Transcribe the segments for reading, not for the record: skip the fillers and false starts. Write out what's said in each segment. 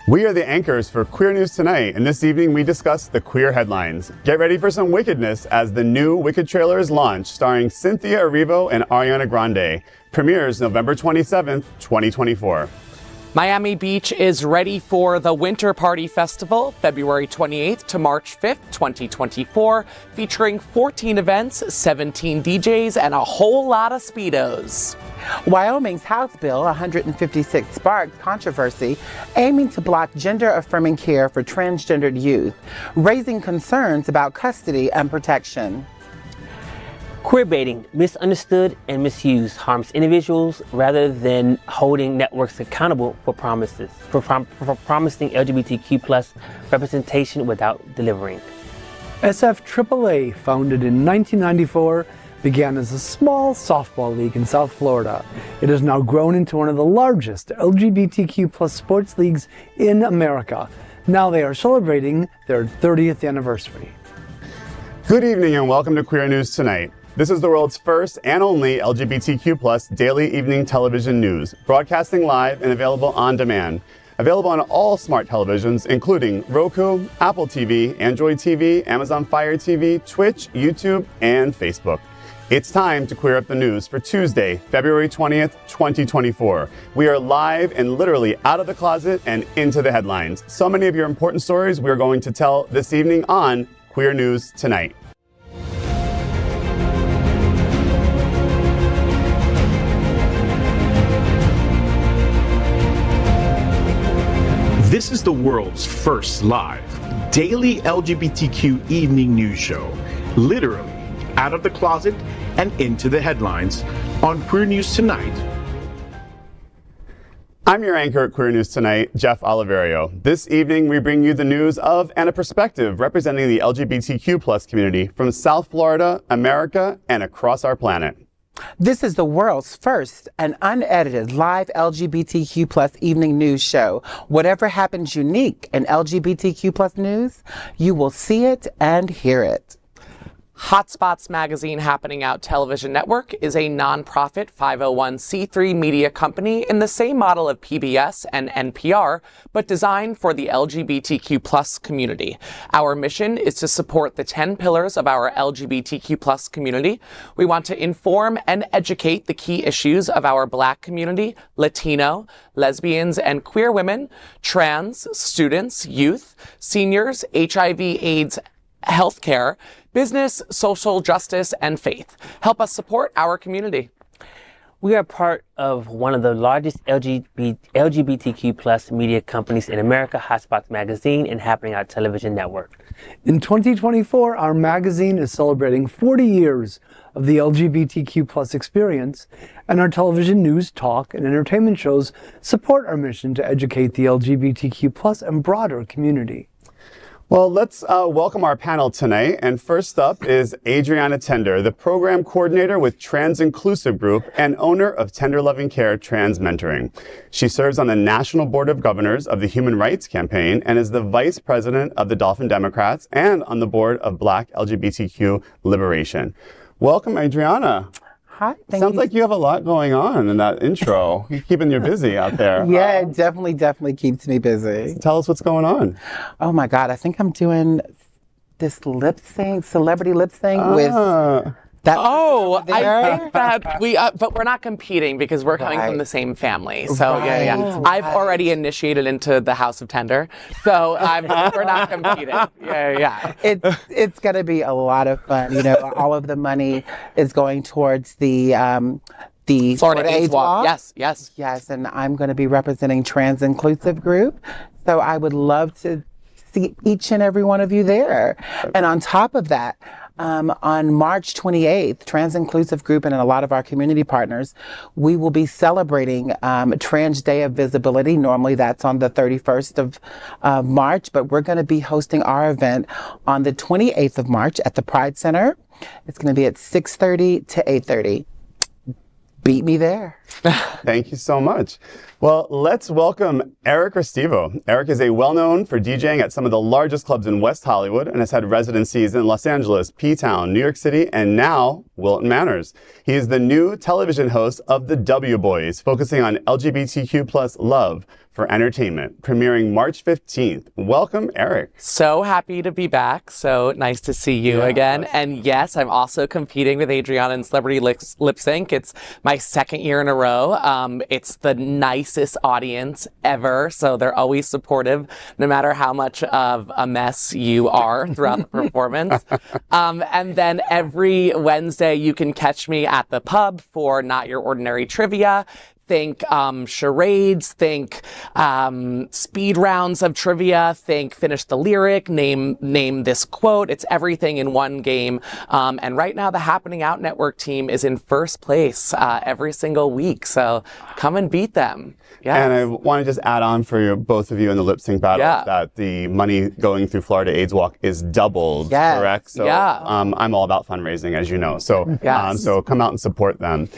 We are the anchors for Queer News Tonight, and this evening we discuss the queer headlines. Get ready for some wickedness as the new Wicked trailer is launched, starring Cynthia Erivo and Ariana Grande. Premieres November 27th, 2024. Miami Beach is ready for the Winter Party Festival, February 28th to March 5th, 2024, featuring 14 events, 17 DJs, and a whole lot of Speedos. Wyoming's House Bill 156 sparked controversy, aiming to block gender-affirming care for transgendered youth, raising concerns about custody and protection. Queerbaiting, misunderstood and misused, harms individuals rather than holding networks accountable for promising LGBTQ plus representation without delivering. SFAAA, founded in 1994, began as a small softball league in South Florida. It has now grown into one of the largest LGBTQ plus sports leagues in America. Now they are celebrating their 30th anniversary. Good evening and welcome to Queer News Tonight. This is the world's first and only LGBTQ plus daily evening television news, broadcasting live and available on demand. Available on all smart televisions, including Roku, Apple TV, Android TV, Amazon Fire TV, Twitch, YouTube, and Facebook. It's time to queer up the news for Tuesday, February 20th, 2024. We are live and literally out of the closet and into the headlines. So many of your important stories we're going to tell this evening on Queer News Tonight. This is the world's first live daily LGBTQ evening news show, literally out of the closet and into the headlines on Queer News Tonight. I'm your anchor at Queer News Tonight, Jeff Oliverio. This evening, we bring you the news of and a perspective representing the LGBTQ plus community from South Florida, America, and across our planet. This is the world's first and unedited live LGBTQ plus evening news show. Whatever happens unique in LGBTQ plus news, you will see it and hear it. Hotspots Magazine Happening Out Television Network is a nonprofit 501c3 media company in the same model of PBS and NPR, but designed for the LGBTQ plus community. Our mission is to support the 10 pillars of our LGBTQ plus community. We want to inform and educate the key issues of our Black community, Latino, lesbians and queer women, trans, students, youth, seniors, HIV/AIDS, healthcare, business, social justice, and faith. Help us support our community. We are part of one of the largest LGBTQ plus media companies in America, Hotspots Magazine and Happening Out Television Network. In 2024, our magazine is celebrating 40 years of the LGBTQ plus experience, and our television news, talk, and entertainment shows support our mission to educate the LGBTQ plus and broader community. Well, let's welcome our panel tonight. And first up is Adrianna Tender, the program coordinator with Trans Inclusive Group and owner of Tender Loving Care Trans Mentoring. She serves on the National Board of Governors of the Human Rights Campaign and is the vice president of the Dolphin Democrats and on the board of Black LGBTQ Liberation. Welcome, Adrianna. Hi, thank Sounds you. like you have a lot going on in that intro. You're keeping you busy out there. Yeah, it definitely keeps me busy. Tell us what's going on. Oh my God, I think I'm doing this lip sync, celebrity lip sync with that. Oh, I think that but we're not competing because we're coming from the same family. So yeah. I've already initiated into the House of Tender, so we're not competing. Yeah. It's gonna be a lot of fun. You know, all of the money is going towards the Florida AIDS Walk. Yes. And I'm going to be representing Trans Inclusive Group. So I would love to see each and every one of you there. And on top of that, on March 28th, Trans Inclusive Group and a lot of our community partners, we will be celebrating Trans Day of Visibility. Normally that's on the 31st of March, but we're going to be hosting our event on the 28th of March at the Pride Center. It's going to be at 6:30 to 8:30. Beat me there. Thank you so much. Well, let's welcome Eric Restivo. Eric is well-known for DJing at some of the largest clubs in West Hollywood and has had residencies in Los Angeles, P-Town, New York City, and now Wilton Manors. He is the new television host of The W Boys, focusing on LGBTQ plus love for entertainment, premiering March 15th. Welcome, Eric. So happy to be back. So nice to see you again. And yes, I'm also competing with Adrianna in Celebrity Lip Sync. It's my second year in a row. It's the nicest audience ever. So they're always supportive, no matter how much of a mess you are throughout the performance. And then every Wednesday, you can catch me at the pub for Not Your Ordinary Trivia. Think charades, think speed rounds of trivia, think finish the lyric, name this quote. It's everything in one game. And right now, the Happening Out Network team is in first place every single week. So come and beat them. Yeah. And I want to just add on for both of you in the lip sync battle that the money going through Florida AIDS Walk is doubled, correct? So I'm all about fundraising, as you know. So, so come out and support them.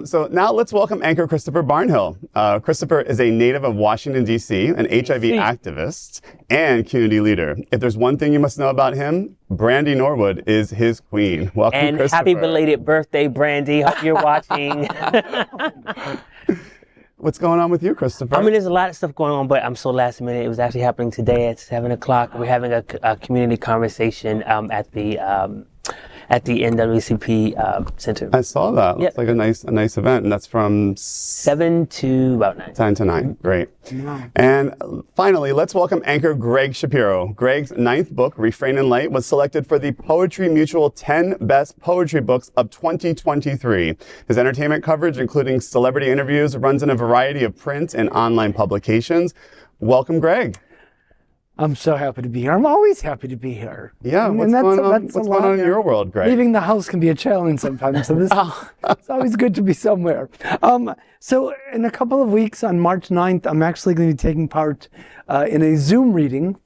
So now let's welcome anchor Christopher Barnhill. Christopher is a native of Washington, D.C., an HIV activist and community leader. If there's one thing you must know about him, Brandy Norwood is his queen. Welcome, and Christopher. Happy belated birthday, Brandy. Hope you're watching. What's going on with you, Christopher? I mean, there's a lot of stuff going on, but I'm so last minute. It was actually happening today at 7 o'clock. We're having a community conversation at the NWCP Center. I saw that. Looks like a nice event, and that's from 7 to about 9. 10 to 9. Great. And finally, let's welcome anchor Gregg Shapiro. Gregg's 9th book, Refrain in Light, was selected for the Poetry Mutual 10 Best Poetry Books of 2023. His entertainment coverage, including celebrity interviews, runs in a variety of print and online publications. Welcome, Gregg. I'm so happy to be here. I'm always happy to be here. Yeah, what's going on in your world, Gregg? Leaving the house can be a challenge sometimes, so it's always good to be somewhere. So in a couple of weeks, on March 9th, I'm actually going to be taking part in a Zoom reading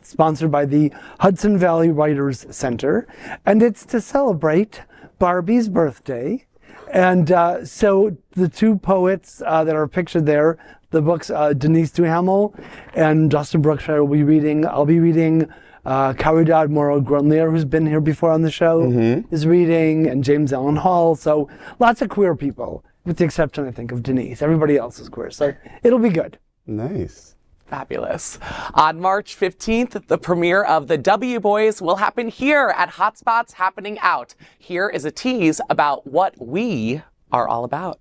sponsored by the Hudson Valley Writers Center, and it's to celebrate Barbie's birthday. And so the two poets that are pictured there, the books Denise Duhamel and Dustin Brookshire will be reading. I'll be reading Caridad Moro Grunlier, who's been here before on the show, is reading, and James Allen Hall. So lots of queer people, with the exception, I think, of Denise. Everybody else is queer, so it'll be good. Nice. Fabulous. On March 15th, the premiere of The W Boys will happen here at Hotspots Happening Out. Here is a tease about what we are all about.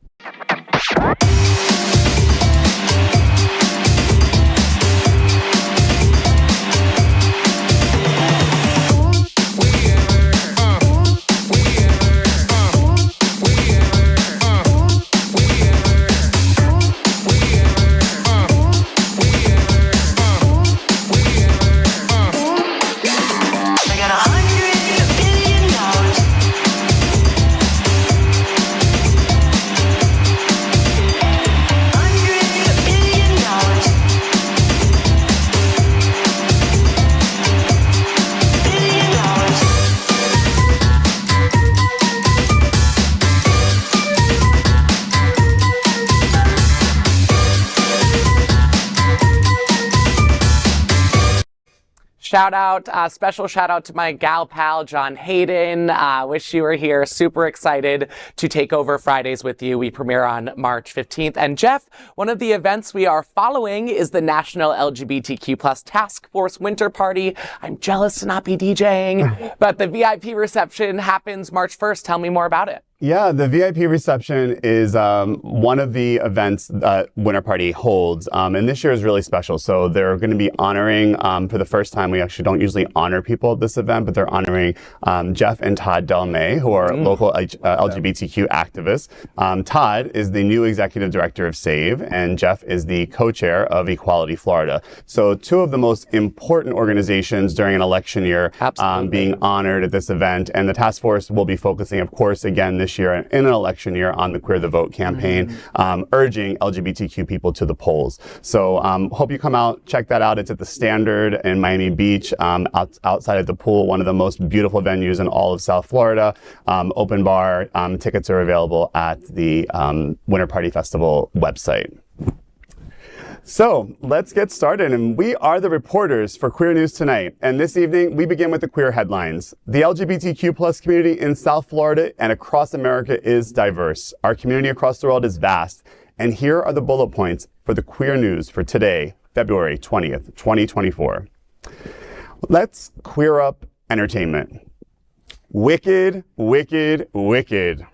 Special shout out to my gal pal, John Hayden. Wish you were here. Super excited to take over Fridays with you. We premiere on March 15th. And Jeff, one of the events we are following is the National LGBTQ Plus Task Force Winter Party. I'm jealous to not be DJing, but the VIP reception happens March 1st. Tell me more about it. Yeah, the VIP reception is one of the events that Winter Party holds, and this year is really special. So they're going to be honoring, for the first time, we actually don't usually honor people at this event, but they're honoring Jeff and Todd Delmay, who are local LGBTQ activists. Todd is the new executive director of SAVE, and Jeff is the co-chair of Equality Florida. So two of the most important organizations during an election year being honored at this event, and the task force will be focusing, of course, again this this year in an election year on the Queer the Vote campaign, urging LGBTQ people to the polls. So hope you come out, check that out. It's at the Standard in Miami Beach, outside of the pool, one of the most beautiful venues in all of South Florida. Open bar. Tickets are available at the Winter Party Festival website. So let's get started, and we are the reporters for Queer News Tonight. And this evening, we begin with the queer headlines. The LGBTQ plus community in South Florida and across America is diverse. Our community across the world is vast. And here are the bullet points for the queer news for today, February 20th, 2024. Let's queer up entertainment. Wicked, Wicked, Wicked.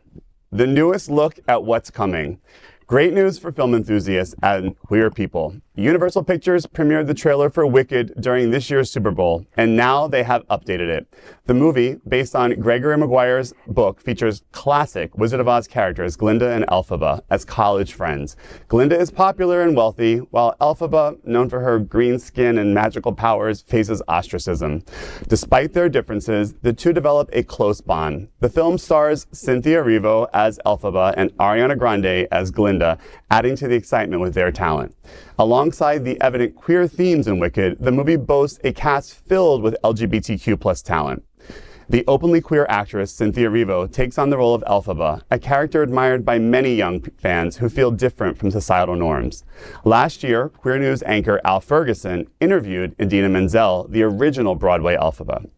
The newest look at what's coming. Great news for film enthusiasts and queer people. Universal Pictures premiered the trailer for Wicked during this year's Super Bowl, and now they have updated it. The movie, based on Gregory Maguire's book, features classic Wizard of Oz characters Glinda and Elphaba as college friends. Glinda is popular and wealthy, while Elphaba, known for her green skin and magical powers, faces ostracism. Despite their differences, the two develop a close bond. The film stars Cynthia Erivo as Elphaba and Ariana Grande as Glinda, adding to the excitement with their talent. Alongside the evident queer themes in Wicked, the movie boasts a cast filled with LGBTQ plus talent. The openly queer actress Cynthia Erivo takes on the role of Elphaba, a character admired by many young fans who feel different from societal norms. Last year, Queer News anchor Al Ferguson interviewed Idina Menzel, the original Broadway Elphaba.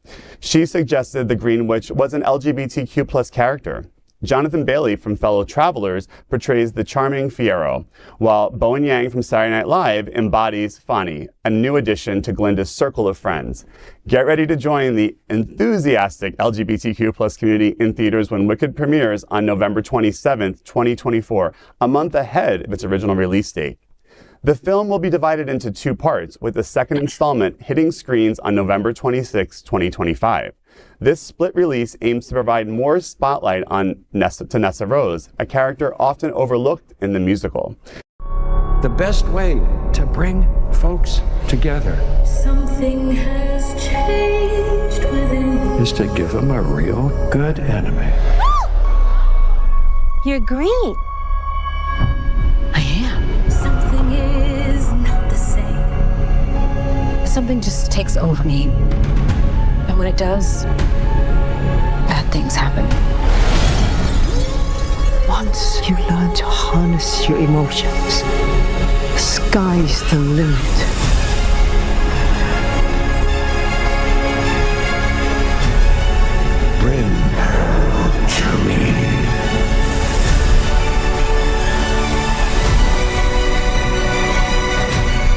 She suggested the Green Witch was an LGBTQ plus character. Jonathan Bailey from Fellow Travelers portrays the charming Fiyero, while Bowen Yang from Saturday Night Live embodies Fani, a new addition to Glinda's circle of friends. Get ready to join the enthusiastic LGBTQ plus community in theaters when Wicked premieres on November 27th, 2024, a month ahead of its original release date. The film will be divided into two parts, with the second installment hitting screens on November 26, 2025. This split release aims to provide more spotlight on Nessa Rose, a character often overlooked in the musical. The best way to bring folks together Something has changed within me. is to give them a real good enemy. You're green. I am. Something is not the same. Something just takes over me. And when it does, bad things happen. Once you learn to harness your emotions, the sky's the limit. Bring her to me.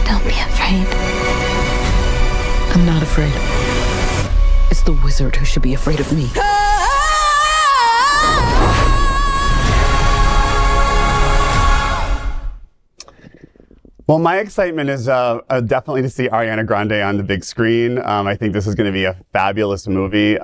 Don't be afraid. I'm not afraid. It's the wizard who should be afraid of me. Well, my excitement is definitely to see Ariana Grande on the big screen. I think this is going to be a fabulous movie.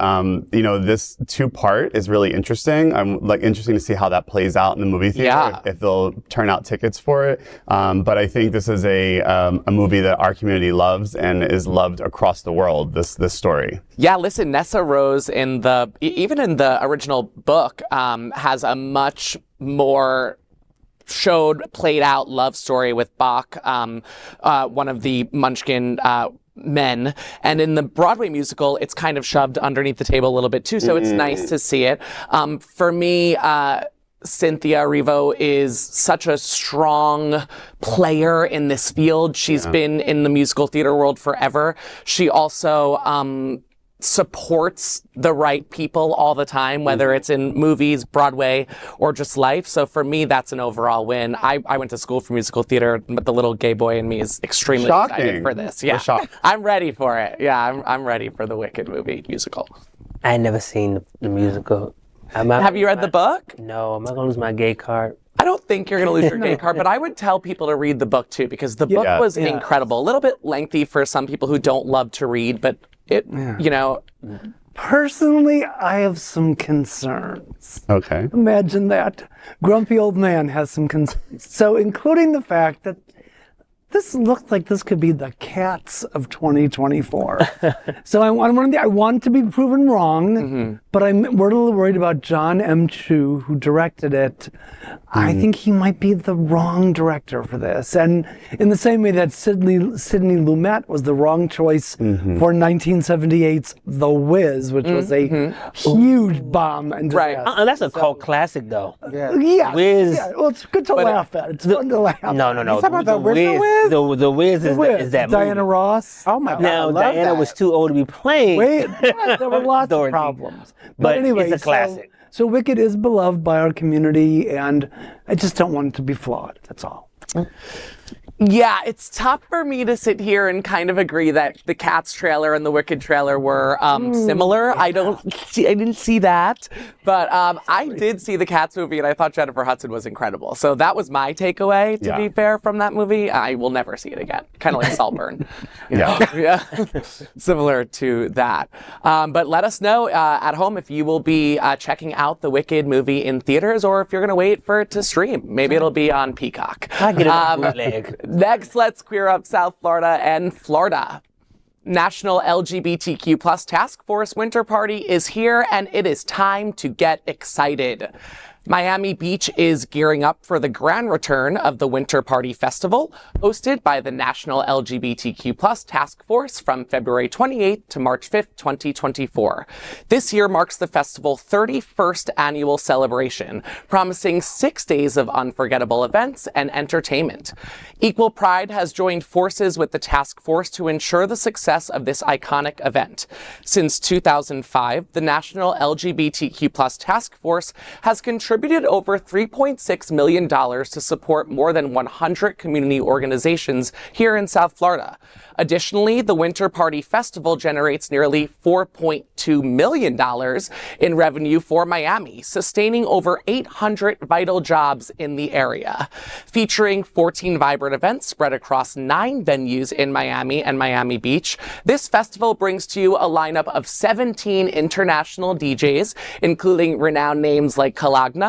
This two-part is really interesting. I'm interesting to see how that plays out in the movie theater, if they'll turn out tickets for it. But I think this is a movie that our community loves and is loved across the world, this story. Yeah, listen, Nessa Rose even in the original book, has a much more played out love story with Bach, one of the Munchkin men. And in the Broadway musical, it's kind of shoved underneath the table a little bit too, so it's nice to see it. For me, Cynthia Erivo is such a strong player in this field. She's been in the musical theater world forever. She also supports the right people all the time, whether it's in movies, Broadway, or just life. So for me, that's an overall win. I went to school for musical theater, but the little gay boy in me is extremely excited for this. Yeah, I'm ready for it. Yeah, I'm ready for the Wicked movie musical. I had never seen the musical. Have you read the book? No, I'm not gonna lose my gay card. I don't think you're going to lose your gay card, but I would tell people to read the book too, because the book was incredible. A little bit lengthy for some people who don't love to read, but Personally, I have some concerns. Okay. Imagine that. Grumpy old man has some concerns. So including the fact that this looks like this could be the Cats of 2024. So I want to be proven wrong, but we're a little worried about John M. Chu, who directed it. I think he might be the wrong director for this. And in the same way that Sidney Lumet was the wrong choice for 1978's The Wiz, which was a huge bomb. And disaster. That's a cult classic, though. Yeah. Wiz. Yeah, well, it's good to laugh at. It's fun to laugh at. No. You talking about the Wiz? The Wiz is that movie. Diana Ross. Oh my God! Now Diana was too old to be playing. Wait, there were lots of Dorothy. problems. But anyway, it's a classic. So Wicked is beloved by our community, and I just don't want it to be flawed. That's all. Yeah, it's tough for me to sit here and kind of agree that the Cats trailer and the Wicked trailer were similar. I didn't see that, but I did see the Cats movie, and I thought Jennifer Hudson was incredible. So that was my takeaway. To be fair, from that movie, I will never see it again. Kind of like Saltburn. Yeah, similar to that. But let us know at home if you will be checking out the Wicked movie in theaters, or if you're going to wait for it to stream. Maybe it'll be on Peacock. I get it on bootleg. Next, let's queer up South Florida and Florida. National LGBTQ plus Task Force Winter Party is here, and it is time to get excited. Miami Beach is gearing up for the grand return of the Winter Party Festival, hosted by the National LGBTQ plus Task Force from February 28th to March 5th, 2024. This year marks the festival's 31st annual celebration, promising 6 days of unforgettable events and entertainment. Equal Pride has joined forces with the task force to ensure the success of this iconic event. Since 2005, the National LGBTQ plus Task Force has contributed over $3.6 million to support more than 100 community organizations here in South Florida. Additionally, the Winter Party Festival generates nearly $4.2 million in revenue for Miami, sustaining over 800 vital jobs in the area. Featuring 14 vibrant events spread across 9 venues in Miami and Miami Beach, this festival brings to you a lineup of 17 international DJs, including renowned names like Kalagna,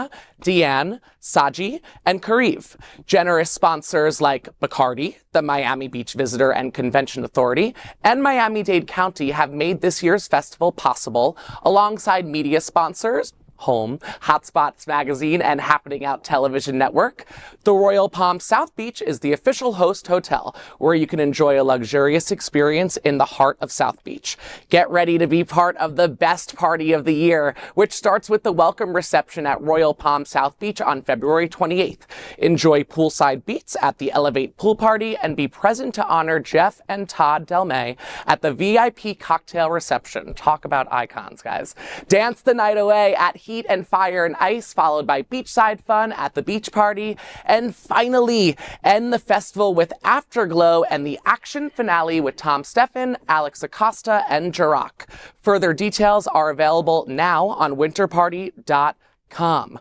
Deanne, Saji, and Kariv. Generous sponsors like Bacardi, the Miami Beach Visitor and Convention Authority, and Miami-Dade County have made this year's festival possible, alongside media sponsors, Home, Hotspots Magazine, and Happening Out Television Network. The Royal Palm South Beach is the official host hotel, where you can enjoy a luxurious experience in the heart of South Beach. Get ready to be part of the best party of the year, which starts with the welcome reception at Royal Palm South Beach on February 28th. Enjoy poolside beats at the Elevate Pool Party and be present to honor Jeff and Todd Delmay at the VIP cocktail reception. Talk about icons, guys. Dance the night away at Heat and Fire and Ice, followed by beachside fun at the beach party, and finally end the festival with Afterglow and the action finale with Tom Steffen, Alex Acosta, and Jarak. Further details are available now on winterparty.com.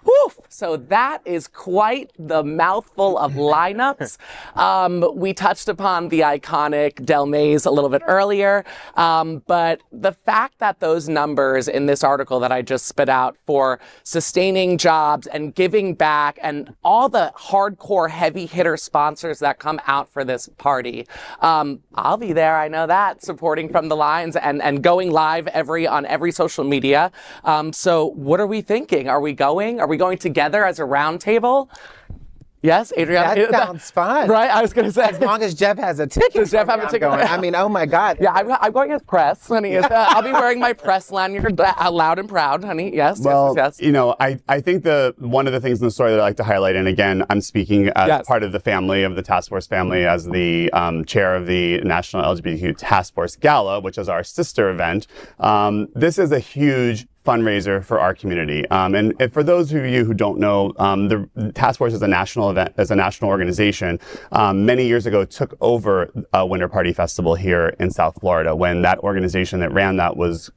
Woof! So that is quite the mouthful of lineups. We touched upon the iconic Del Mays a little bit earlier, but the fact that those numbers in this article that I just spit out for sustaining jobs and giving back and all the hardcore heavy hitter sponsors that come out for this party, I'll be there, I know that, supporting from the lines and going live on every social media. So what are we thinking? Are we going? Are we going together as a round table? Yes, Adrianna? That sounds fun. Right? I was going to say. As long as Jeff has a ticket. Does Jeff have a ticket? I mean, oh my God. Yeah, I'm going as press, honey. I'll be wearing my press lanyard loud and proud, honey. Yes, well, yes. You know, I think one of the things in the story that I like to highlight, and again, I'm speaking as part of the family, of the task force family, as the chair of the National LGBTQ Task Force Gala, which is our sister event. This is a huge fundraiser for our community. And for those of you who don't know, the task force is a national event, as a national organization. Many years ago, took over a Winter Party Festival here in South Florida when that organization that ran that was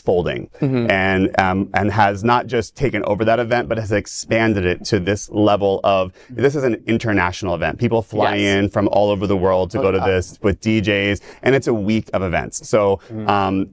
folding, and has not just taken over that event, but has expanded it to this level of, this is an international event. People fly in from all over the world to go to this with DJs, and it's a week of events. So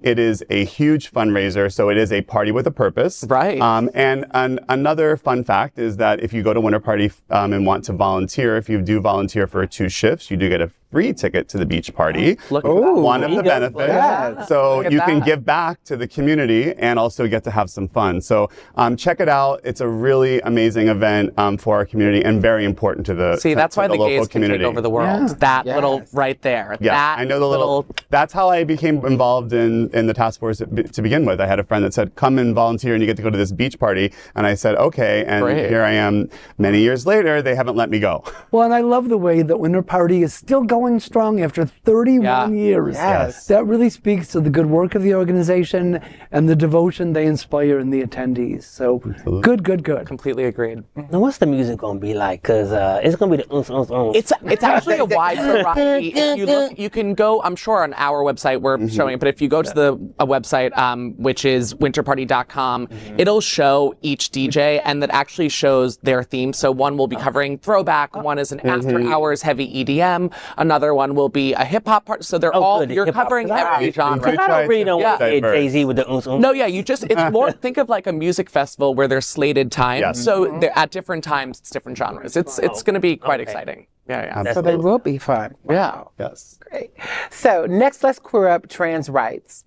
it is a huge fundraiser. So it is a party with a purpose. Right. And another fun fact is that if you go to Winter Party and want to volunteer, if you do volunteer for 2 shifts, you do get a free ticket to the beach party. Look at that. One of the benefits. Yeah. So Look at you can that. give back to the community and also get to have some fun. So check it out. It's a really amazing event for our community and very important to the See, that's to why the local gays can community. take over the world. Yeah. That Yes. little right there. Yeah, that I know the little. That's how I became involved in the task force to begin with. I had a friend that said, "Come and volunteer, and you get to go to this beach party." And I said, "Okay." And Great. here I am, many years later. They haven't let me go. Well, and I love the way that Winter Party is still going strong after 31 years. Yes. That really speaks to the good work of the organization and the devotion they inspire in the attendees. So good. Completely agreed. Now, what's the music gonna be like? Cause it's gonna be the It's actually a wide variety. If you look, you can go. I'm sure on our website we're showing it, but if you go to the website, which is winterparty.com, it'll show each DJ, and that actually shows their theme. So one will be covering throwback, one is an after hours heavy EDM, another one will be a hip hop part. So they're all good, you're hip-hop. covering every genre. I don't really know what Yeah. Jay-Z with the No, yeah, it's more, think of like a music festival where there's slated time. Yes. So they're at different times, it's different genres. It's going to be quite exciting. Yeah. So they will be fun. Wow. Yes. Great. So next, let's queer up trans rights.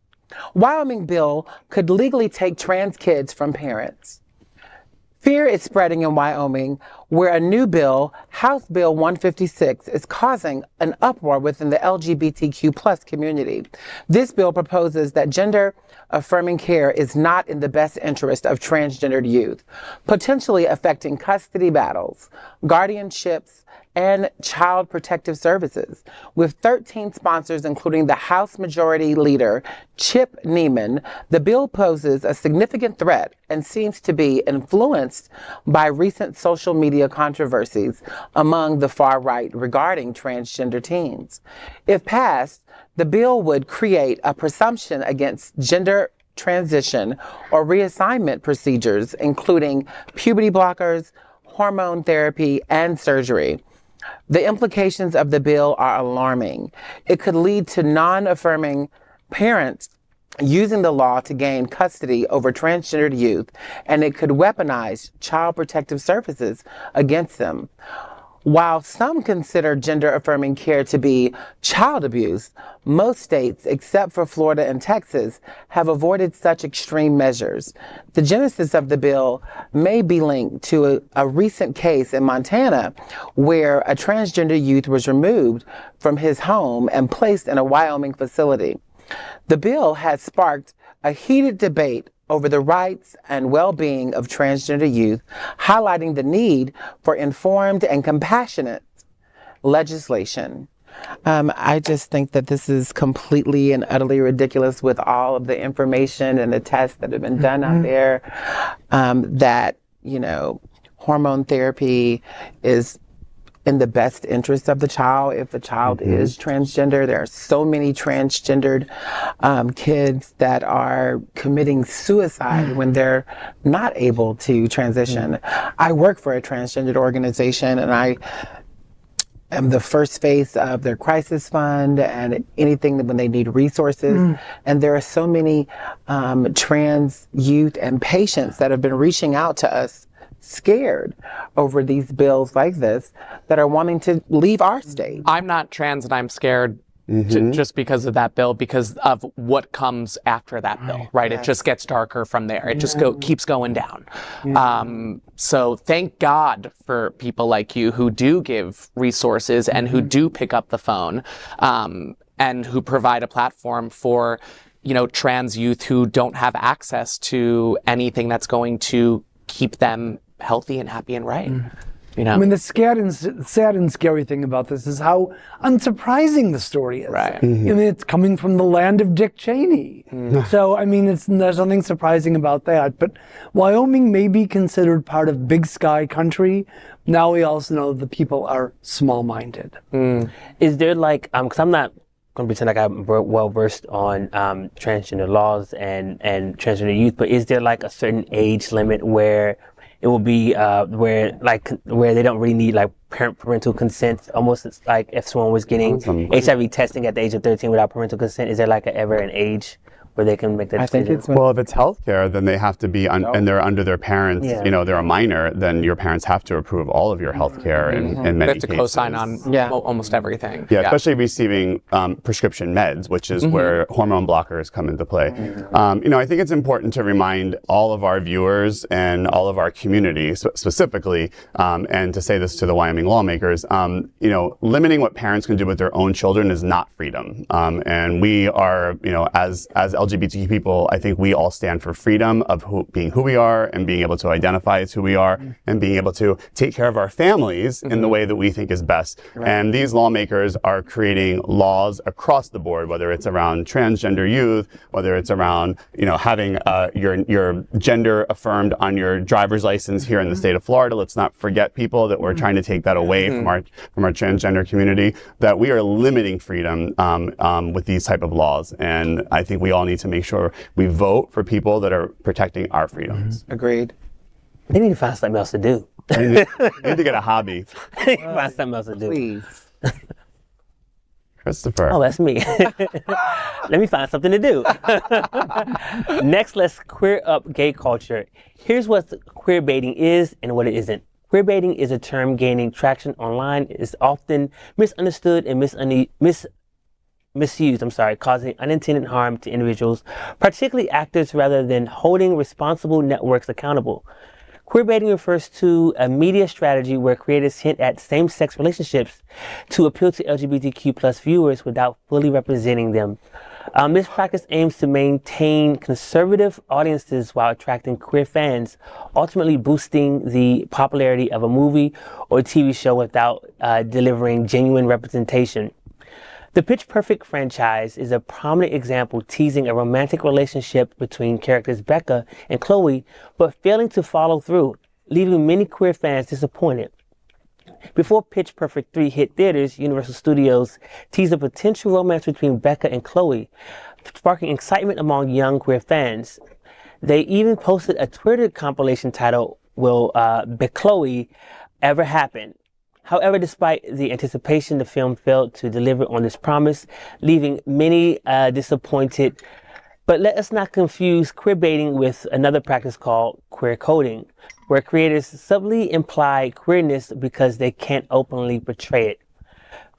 Wyoming bill could legally take trans kids from parents. Fear is spreading in Wyoming, where a new bill, House Bill 156, is causing an uproar within the LGBTQ plus community. This bill proposes that gender-affirming care is not in the best interest of transgendered youth, potentially affecting custody battles, guardianships, and child protective services. With 13 sponsors, including the House Majority Leader, Chip Neiman, the bill poses a significant threat and seems to be influenced by recent social media controversies among the far right regarding transgender teens. If passed, the bill would create a presumption against gender transition or reassignment procedures, including puberty blockers, hormone therapy, and surgery. The implications of the bill are alarming. It could lead to non-affirming parents using the law to gain custody over transgendered youth, and it could weaponize child protective services against them. While some consider gender-affirming care to be child abuse, most states, except for Florida and Texas, have avoided such extreme measures. The genesis of the bill may be linked to a recent case in Montana where a transgender youth was removed from his home and placed in a Wyoming facility. The bill has sparked a heated debate over the rights and well-being of transgender youth, highlighting the need for informed and compassionate legislation. I just think that this is completely and utterly ridiculous with all of the information and the tests that have been done out there, that, hormone therapy is in the best interest of the child if the child is transgender. There are so many transgendered kids that are committing suicide when they're not able to transition. I work for a transgendered organization, and I am the first face of their crisis fund and anything that when they need resources. And there are so many trans youth and patients that have been reaching out to us scared over these bills like this that are wanting to leave our state. I'm not trans and I'm scared just because of that bill, because of what comes after that bill, right? It just gets darker from there. It just keeps going down. So thank God for people like you who do give resources and who do pick up the phone and who provide a platform for, trans youth who don't have access to anything that's going to keep them healthy and happy and right. I mean, the sad and scary thing about this is how unsurprising the story is. Right. I mean, it's coming from the land of Dick Cheney. So, I mean, there's nothing surprising about that. But Wyoming may be considered part of big sky country. Now we also know the people are small-minded. Is there because I'm not going to pretend like I'm well versed on transgender laws and transgender youth, but is there a certain age limit where it will be where they don't really need parental consent? Almost it's like if someone was getting HIV testing at the age of 13 without parental consent, is there ever an age where they can make that decision? I think it's Well, if it's healthcare, then they have to be, and they're under their parents, Yeah. they're a minor, then your parents have to approve all of your healthcare in many They have to cases. co-sign on almost everything. Yeah, especially receiving prescription meds, which is where hormone blockers come into play. I think it's important to remind all of our viewers and all of our community specifically, and to say this to the Wyoming lawmakers, limiting what parents can do with their own children is not freedom. And we are, as LGBTQ people, I think we all stand for freedom of being who we are and being able to identify as who we are and being able to take care of our families in the way that we think is best. Right. And these lawmakers are creating laws across the board, whether it's around transgender youth, whether it's around, having your gender affirmed on your driver's license here in the state of Florida. Let's not forget, people, that we're trying to take that away from our transgender community, that we are limiting freedom with these type of laws. And I think we all need to make sure we vote for people that are protecting our freedoms. Agreed. They need to find something else to do. They need to get a hobby. They need to find something else to do. Please. Christopher. Oh, that's me. Let me find something to do. Next, let's queer up gay culture. Here's what queerbaiting is and what it isn't. Queerbaiting is a term gaining traction online. It's often misunderstood and misused, causing unintended harm to individuals, particularly actors, rather than holding responsible networks accountable. Queerbaiting refers to a media strategy where creators hint at same-sex relationships to appeal to LGBTQ plus viewers without fully representing them. This practice aims to maintain conservative audiences while attracting queer fans, ultimately boosting the popularity of a movie or TV show without delivering genuine representation. The Pitch Perfect franchise is a prominent example, teasing a romantic relationship between characters Becca and Chloe, but failing to follow through, leaving many queer fans disappointed. Before Pitch Perfect 3 hit theaters, Universal Studios teased a potential romance between Becca and Chloe, sparking excitement among young queer fans. They even posted a Twitter compilation titled, Will Chloe Ever Happen? However, despite the anticipation, the film failed to deliver on this promise, leaving many disappointed. But let us not confuse queerbaiting with another practice called queer coding, where creators subtly imply queerness because they can't openly portray it.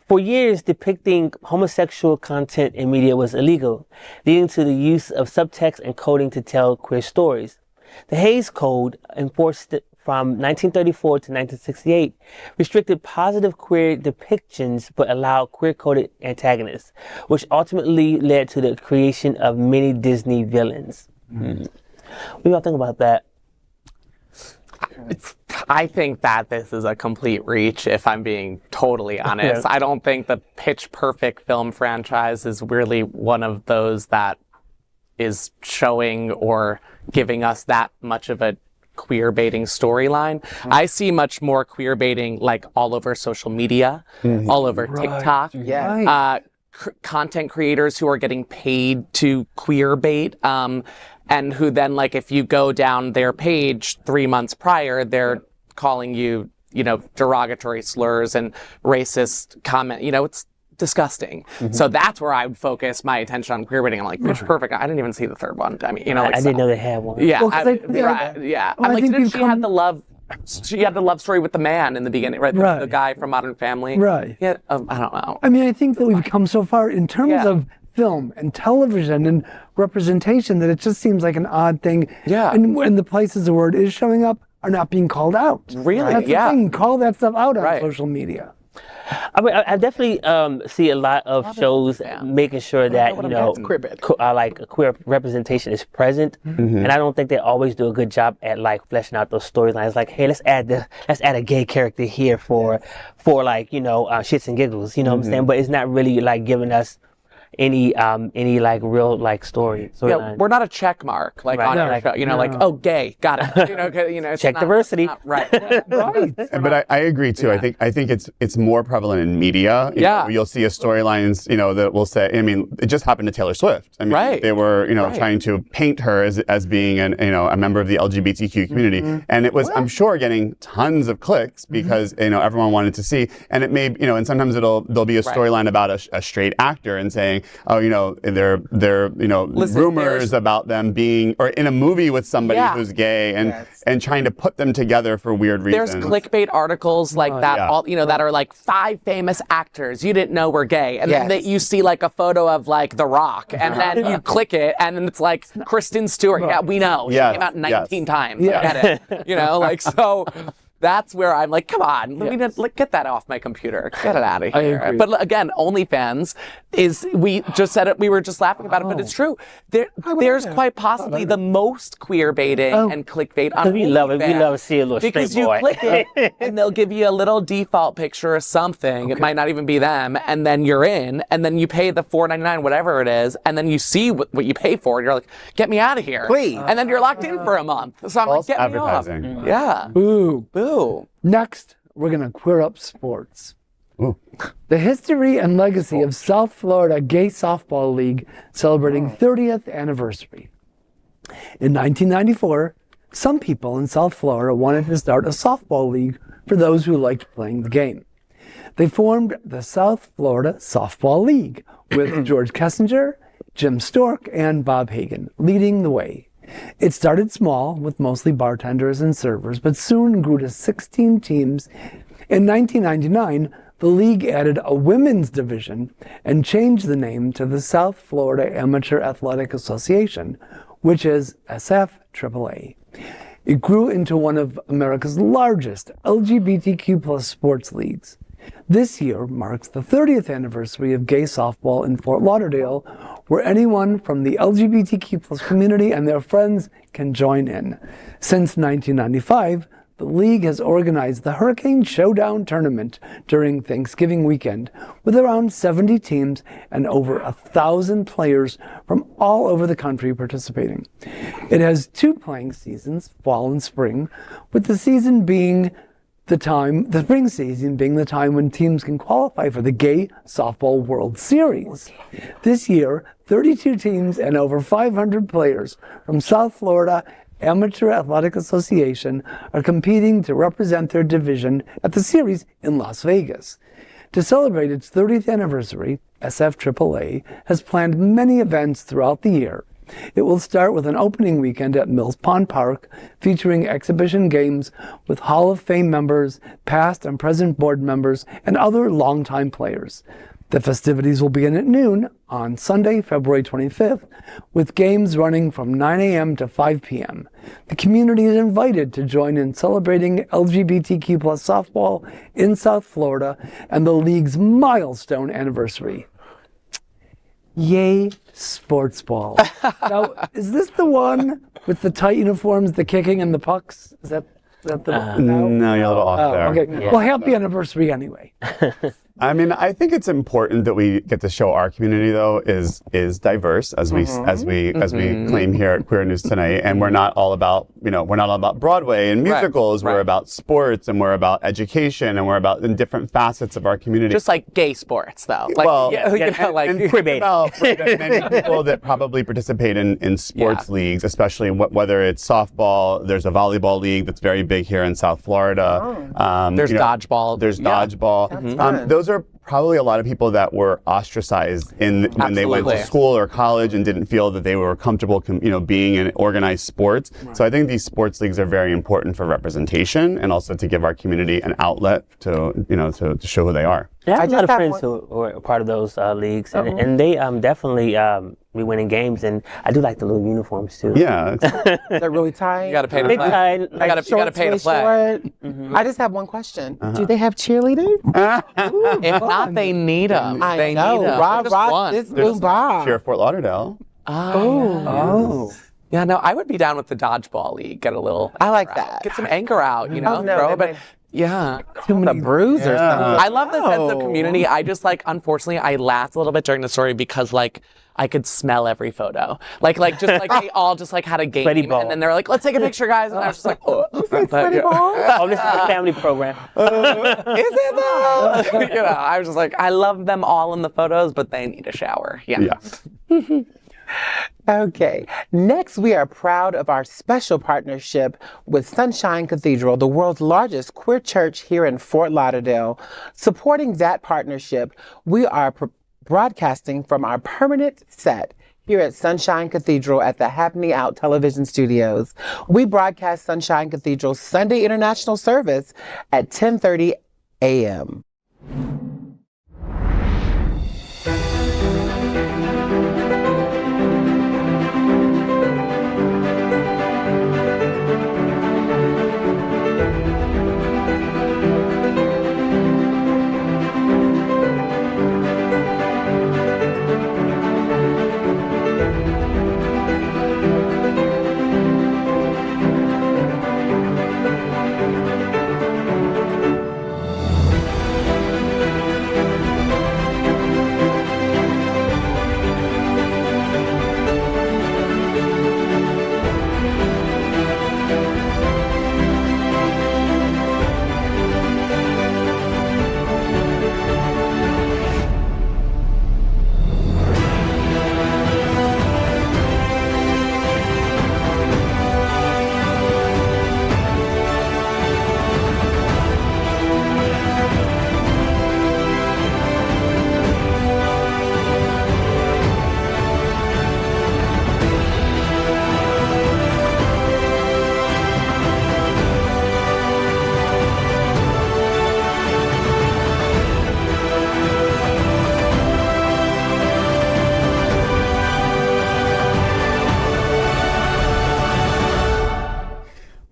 For years, depicting homosexual content in media was illegal, leading to the use of subtext and coding to tell queer stories. The Hays Code, enforced from 1934 to 1968, restricted positive queer depictions but allowed queer-coded antagonists, which ultimately led to the creation of many Disney villains. What do y'all think about that? I think that this is a complete reach, if I'm being totally honest. I don't think the Pitch Perfect film franchise is really one of those that is showing or giving us that much of a queer baiting storyline. I see much more queer baiting like all over social media, all over TikTok. Content creators who are getting paid to queer bait, and who then, like, if you go down their page 3 months prior, they're calling you, derogatory slurs and racist comment. It's disgusting. So that's where I would focus my attention on queerbaiting. I'm like, Pitch Perfect. I didn't even see the third one. I mean, I didn't know they had one. Yeah, Well, I'm like, she had the love story with the man in the beginning, right? The guy from Modern Family. Right. Yeah, I don't know. I mean, I think that we've come so far in terms of film and television and representation that it just seems like an odd thing. Yeah. And the places the word is showing up are not being called out. Really? That's the thing. Call that stuff out on social media. I mean, I definitely see a lot of shows making sure that like queer representation is present, and I don't think they always do a good job at like fleshing out those storylines. Like, hey, let's add a gay character here for like shits and giggles. You know what I'm saying? But it's not really like giving us any like real like story. Yeah, we're not a check mark like on our show. Like, oh, gay, got it. It's check diversity. Right. Right. But I agree too. I think it's more prevalent in media. You'll see a storylines that will say. I mean, it just happened to Taylor Swift. I mean, they were trying to paint her as being a member of the LGBTQ community, and it was I'm sure getting tons of clicks because everyone wanted to see. And it may and sometimes there'll be a storyline about a straight actor and saying, oh, there rumors about them being, or in a movie with somebody who's gay, and trying to put them together for weird reasons. There's clickbait articles like that, that are like 5 famous actors you didn't know were gay, and then you see like a photo of like The Rock, and then you click it, and then it's like Kristen Stewart. Yeah, we know. She came out 19 times. Get it. So. That's where I'm like, come on, let me get that off my computer. Get it out of here. But again, OnlyFans is, we just said it, we were just laughing about it, but it's true. There's quite possibly the most queer baiting and clickbait on We love it. We love to see a little straight boy. Because you click it, and they'll give you a little default picture of something. It might not even be them, and then you're in, and then you pay the $4.99, whatever it is, and then you see what you pay for, and you're like, get me out of here. Please. And then you're locked in for a month. So I'm like, get me off. Yeah. Boo. Boo. Next, we're going to queer up sports. Ooh. The history and legacy of South Florida Gay Softball League celebrating 30th anniversary. In 1994, some people in South Florida wanted to start a softball league for those who liked playing the game. They formed the South Florida Softball League with George Kessinger, Jim Stork, and Bob Hagan leading the way. It started small with mostly bartenders and servers, but soon grew to 16 teams. In 1999, the league added a women's division and changed the name to the South Florida Amateur Athletic Association, which is SFAAA. It grew into one of America's largest LGBTQ+ sports leagues. This year marks the 30th anniversary of gay softball in Fort Lauderdale, where anyone from the LGBTQ+ community and their friends can join in. Since 1995, the league has organized the Hurricane Showdown tournament during Thanksgiving weekend, with around 70 teams and over 1,000 players from all over the country participating. It has 2 playing seasons, fall and spring, with the spring season being the time when teams can qualify for the Gay Softball World Series. This year, 32 teams and over 500 players from South Florida Amateur Athletic Association are competing to represent their division at the series in Las Vegas. To celebrate its 30th anniversary, SFAAA has planned many events throughout the year. It will start with an opening weekend at Mills Pond Park featuring exhibition games with Hall of Fame members, past and present board members, and other longtime players. The festivities will begin at noon on Sunday, February 25th, with games running from 9 a.m. to 5 p.m. The community is invited to join in celebrating LGBTQ+ softball in South Florida and the league's milestone anniversary. Yay, sports ball. Now, is this the one with the tight uniforms, the kicking, and the pucks? Is that the one? No, you're a little off there. Okay. Yeah. Well, happy anniversary anyway. I mean, I think it's important that we get to show our community, though, is diverse, as we claim here at Queer News Tonight. And we're not all about Broadway and musicals. Right. We're about sports, and we're about education, and we're about in different facets of our community. Just like gay sports, though. Like, and queerbaiting. Many people that probably participate in sports leagues, especially whether it's softball. There's a volleyball league that's very big here in South Florida. There's dodgeball. There's dodgeball. Those are probably a lot of people that were ostracized when they went to school or college and didn't feel that they were comfortable, being in organized sports. Right. So I think these sports leagues are very important for representation and also to give our community an outlet to show who they are. Yeah, I have a lot of friends who are part of those leagues, and they definitely be winning games, and I do like the little uniforms too. Yeah, they're really tight. You got to pay to play. You got to pay to play. I just have one question: do they have cheerleaders? If not, they need them. I know. Rob, this boom bar. Cheer Fort Lauderdale. Yeah, no, I would be down with the dodgeball league. Get a little. I like that. Get some anger out, throw it, but. Yeah. Too many bruise or something. I love the sense of community. I just unfortunately, I laughed a little bit during the story because I could smell every photo. They all just had a game. And then they're like, let's take a picture, guys. And I was just like, oh. Sweaty ball? Oh, this is a family program. Is it though? I was just like, I love them all in the photos, but they need a shower. Yeah. Okay. Next, we are proud of our special partnership with Sunshine Cathedral, the world's largest queer church here in Fort Lauderdale. Supporting that partnership, we are broadcasting from our permanent set here at Sunshine Cathedral at the Happening Out Television Studios. We broadcast Sunshine Cathedral's Sunday International Service at 10:30 a.m.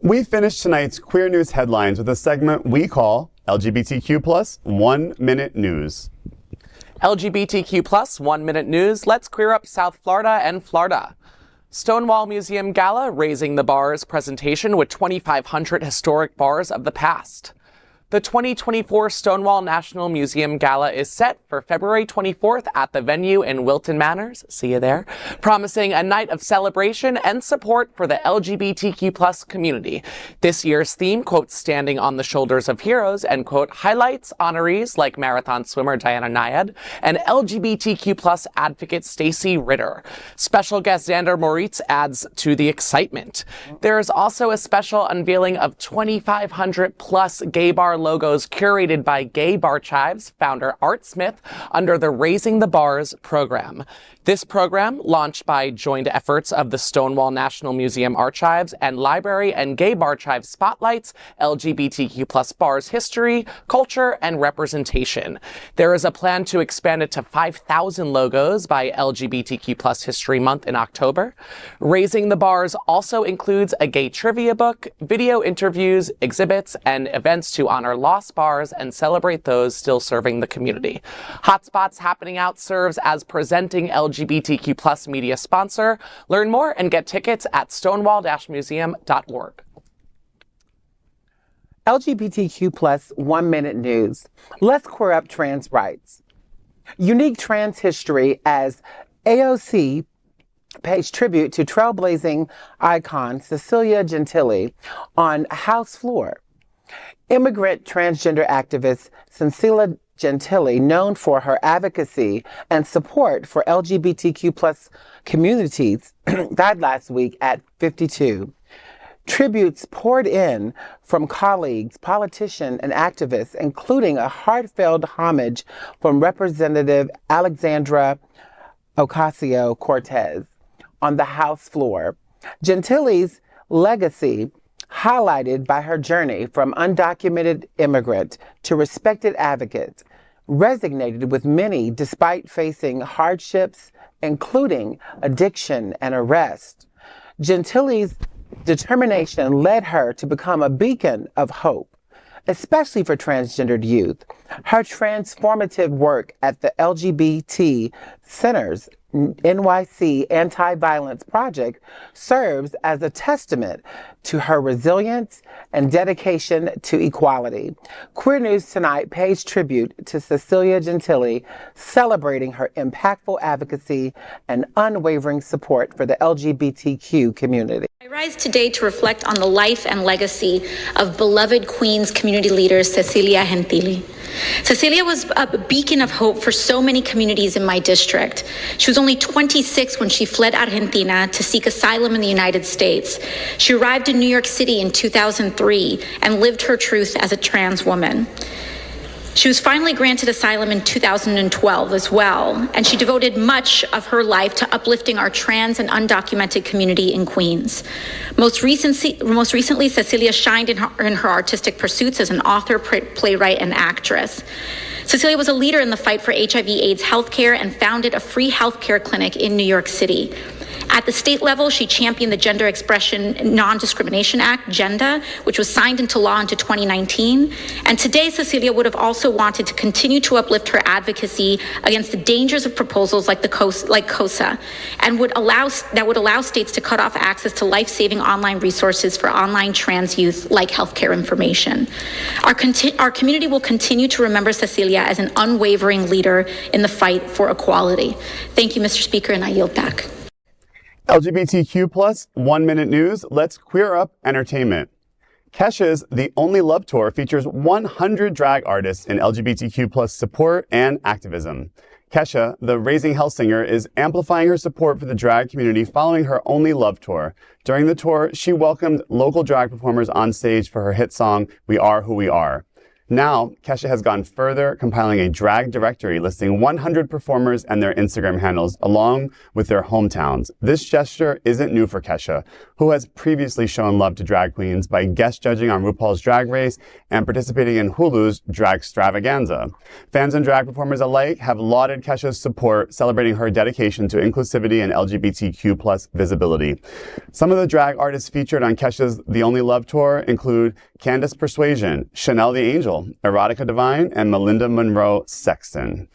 We finished tonight's Queer News headlines with a segment we call LGBTQ+ 1 Minute News. LGBTQ+ 1 Minute News. Let's queer up South Florida and Florida. Stonewall Museum Gala Raising the Bars presentation with 2,500 historic bars of the past. The 2024 Stonewall National Museum Gala is set for February 24th at the venue in Wilton Manors, see you there, promising a night of celebration and support for the LGBTQ+ community. This year's theme, quote, standing on the shoulders of heroes, end quote, highlights honorees like marathon swimmer Diana Nyad and LGBTQ+ advocate Stacy Ritter. Special guest Xander Moritz adds to the excitement. There is also a special unveiling of 2,500 plus gay bar logos curated by Gay Bar Chives founder Art Smith under the Raising the Bars program. This program, launched by joint efforts of the Stonewall National Museum Archives and Library and Gay Bar Chives, spotlights LGBTQ+ bars history, culture, and representation. There is a plan to expand it to 5,000 logos by LGBTQ+ History Month in October. Raising the Bars also includes a gay trivia book, video interviews, exhibits, and events to honor lost bars and celebrate those still serving the community. Hotspots Happening Out serves as presenting LGBTQ+ media sponsor. Learn more and get tickets at stonewall-museum.org. LGBTQ+ 1 Minute News. Let's queer up trans rights. Unique trans history as AOC pays tribute to trailblazing icon Cecilia Gentili on House floor. Immigrant transgender activist Cecilia Gentili, known for her advocacy and support for LGBTQ+ communities, died last week at 52. Tributes poured in from colleagues, politicians, and activists, including a heartfelt homage from Representative Alexandra Ocasio-Cortez on the House floor. Gentili's legacy, highlighted by her journey from undocumented immigrant to respected advocate, resonated with many despite facing hardships, including addiction and arrest. Gentili's determination led her to become a beacon of hope, especially for transgendered youth. Her transformative work at the LGBT Center's NYC Anti-Violence Project serves as a testament to her resilience and dedication to equality. Queer News Tonight pays tribute to Cecilia Gentili, celebrating her impactful advocacy and unwavering support for the LGBTQ community. I rise today to reflect on the life and legacy of beloved Queens community leader Cecilia Gentili. Cecilia was a beacon of hope for so many communities in my district. She was only 26 when she fled Argentina to seek asylum in the United States. She arrived in New York City in 2003 and lived her truth as a trans woman. She was finally granted asylum in 2012 as well, and she devoted much of her life to uplifting our trans and undocumented community in Queens. Most recently, Cecilia shined in her artistic pursuits as an author, playwright, and actress. Cecilia was a leader in the fight for HIV/AIDS healthcare and founded a free healthcare clinic in New York City. At the state level, she championed the Gender Expression Non-Discrimination Act, GENDA, which was signed into law into 2019. And today, Cecilia would have also wanted to continue to uplift her advocacy against the dangers of proposals like COSA, and would allow states to cut off access to life-saving online resources for online trans youth, like healthcare information. Our community will continue to remember Cecilia as an unwavering leader in the fight for equality. Thank you, Mr. Speaker, and I yield back. LGBTQ plus 1 minute news. Let's queer up entertainment. Kesha's The Only Love Tour features 100 drag artists in LGBTQ plus support and activism. Kesha, the Raising Hell singer, is amplifying her support for the drag community following her Only Love Tour. During the tour, she welcomed local drag performers on stage for her hit song, We Are Who We Are. Now, Kesha has gone further, compiling a drag directory listing 100 performers and their Instagram handles, along with their hometowns. This gesture isn't new for Kesha, who has previously shown love to drag queens by guest judging on RuPaul's Drag Race and participating in Hulu's Drag Extravaganza. Fans and drag performers alike have lauded Kesha's support, celebrating her dedication to inclusivity and LGBTQ plus visibility. Some of the drag artists featured on Kesha's The Only Love Tour include Candace Persuasion, Chanel the Angel, Erotica Divine, and Melinda Monroe Sexton.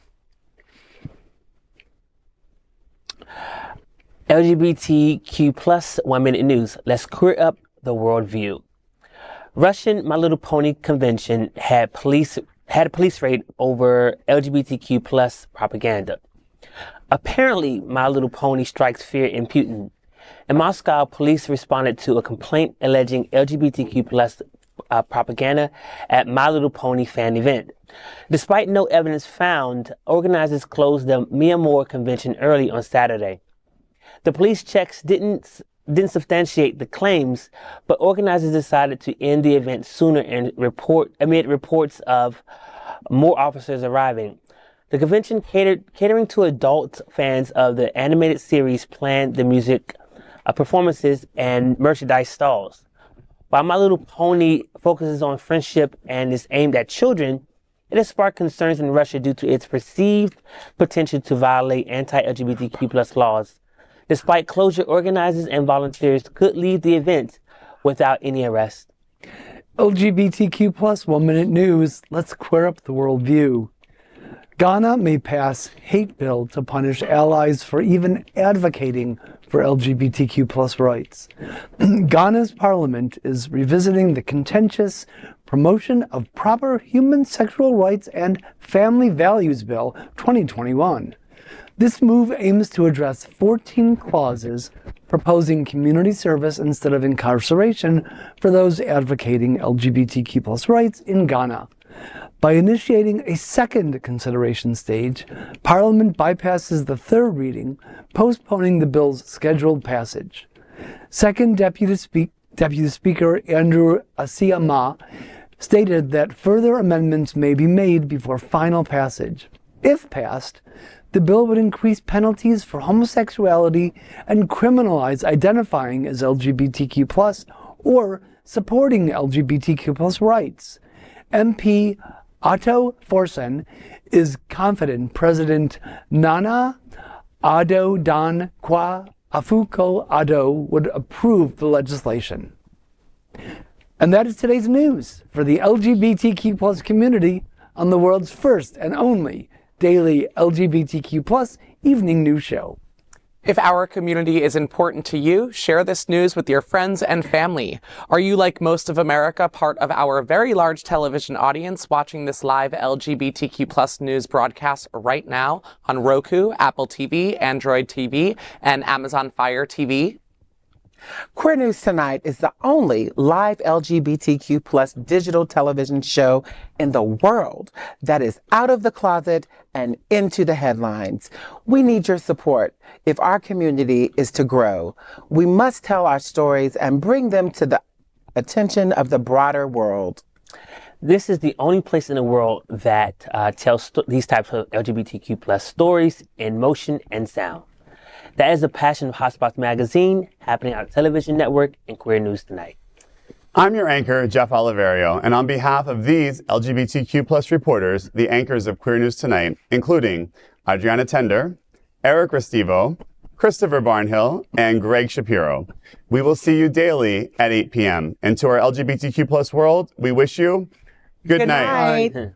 LGBTQ plus 1 minute news. Let's queer up the world view. Russian My Little Pony convention had a police raid over LGBTQ plus propaganda. Apparently, My Little Pony strikes fear in Putin. In Moscow, police responded to a complaint alleging LGBTQ plus propaganda at My Little Pony fan event. Despite no evidence found, organizers closed the Myanmar convention early on Saturday. The police checks didn't substantiate the claims, but organizers decided to end the event sooner amid reports of more officers arriving. The convention catering to adult fans of the animated series planned the music performances and merchandise stalls. While My Little Pony focuses on friendship and is aimed at children, it has sparked concerns in Russia due to its perceived potential to violate anti-LGBTQ plus laws. Despite closure, organizers and volunteers could leave the event without any arrest. LGBTQ plus 1 minute news. Let's queer up the worldview. Ghana may pass hate bill to punish allies for even advocating for LGBTQ plus rights. Ghana's parliament is revisiting the contentious Promotion of Proper Human Sexual Rights and Family Values Bill 2021. This move aims to address 14 clauses proposing community service instead of incarceration for those advocating LGBTQ plus rights in Ghana. By initiating a second consideration stage, Parliament bypasses the third reading, postponing the bill's scheduled passage. Second Deputy Speaker Andrew Asiama stated that further amendments may be made before final passage. If passed, the bill would increase penalties for homosexuality and criminalize identifying as LGBTQ+ or supporting LGBTQ+ rights. MP Otto Forsen is confident President Nana Addo Dankwa Akufo-Addo would approve the legislation. And that is today's news for the LGBTQ+ community on the world's first and only daily LGBTQ+ evening news show. If our community is important to you, share this news with your friends and family. Are you, like most of America, part of our very large television audience watching this live LGBTQ+ news broadcast right now on Roku, Apple TV, Android TV, and Amazon Fire TV? Queer News Tonight is the only live LGBTQ+ digital television show in the world that is out of the closet and into the headlines. We need your support. If our community is to grow, we must tell our stories and bring them to the attention of the broader world. This is the only place in the world that tells these types of LGBTQ plus stories in motion and sound. That is the passion of Hotspots Magazine, happening on the television network and Queer News Tonight. I'm your anchor, Jeff Oliverio, and on behalf of these LGBTQ plus reporters, the anchors of Queer News Tonight, including Adrianna Tender, Eric Restivo, Christopher Barnhill, and Gregg Shapiro. We will see you daily at 8 p.m. And to our LGBTQ plus world, we wish you good night. Night.